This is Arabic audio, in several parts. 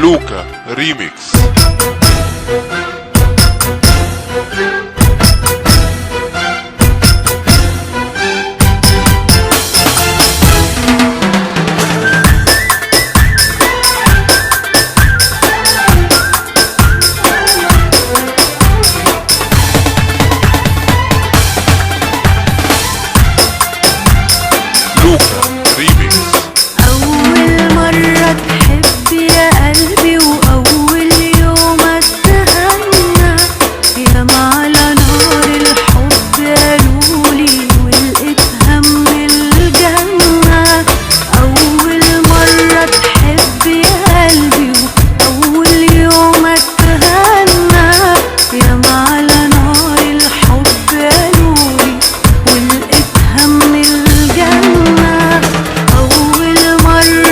لوكا ريميكس. لوكا ريميكس. أول مرة تحب يا قلبي وأول يوم اتهنى، ياما على نار الحب قالولي ولقيتها من الجنة. أول مرة تحب يا قلبي وأول يوم اتهنى، ياما على نار الحب قالولي ولقيتها من الجنة. أول مرة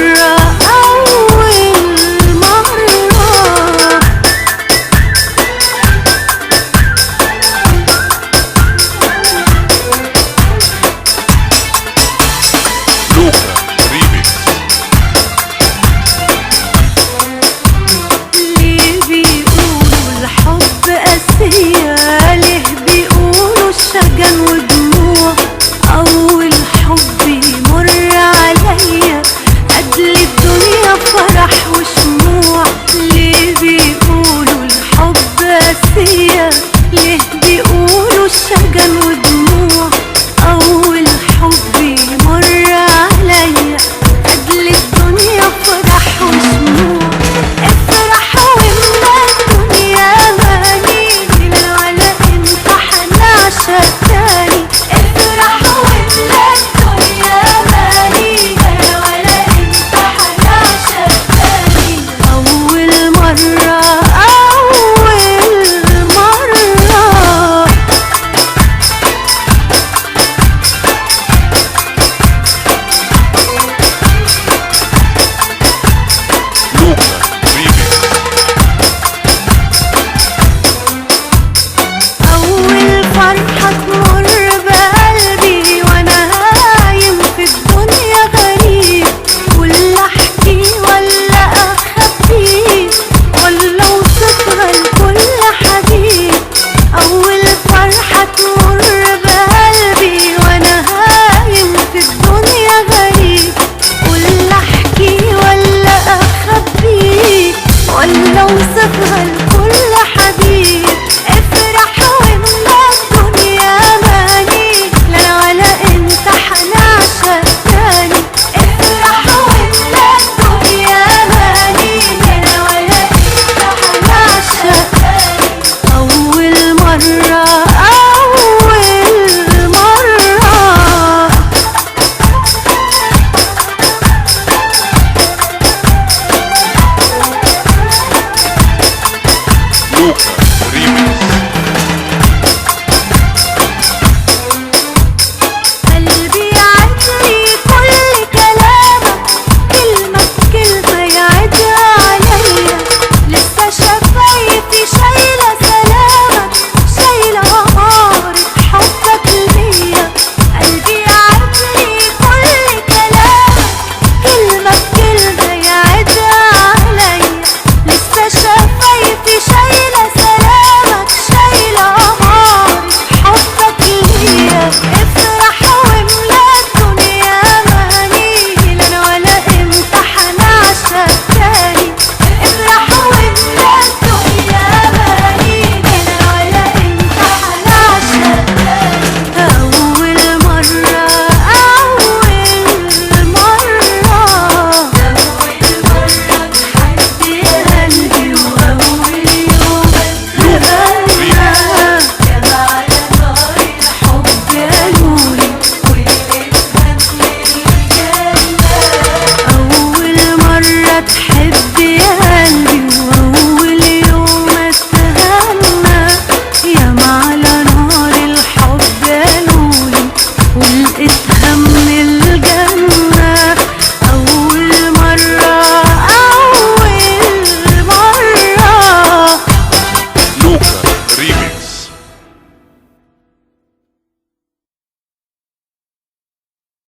لوكا ريميكس. ليه بيقولوا الحب قاسية، ليه بيقولوا الشجن ودموع؟ أول حب يمر عليا قتل الدنيا فرح وشموع. ليه بيقولوا الحب قاسية، ليه بيقولوا الشجن ودموع؟ أول حب يمر عليا قتل الدنيا فرح وشموع. افرح واملا الدنيا ماني ولا انت هنعشق تاني. افرح واملا الدنيا ماني ولا انت هنعشق تاني. أول مرة لوكا ريميكس. أول فرحة تمر بقلبي وأنا هايم في الدنيا غريب، ولا أحكي ولا أخبي ولا أوصفها لكل حبيب. أول فرحة تمر بقلبي وأنا هايم في الدنيا غريب، ولا أحكي ولا أخبي ولا أوصفها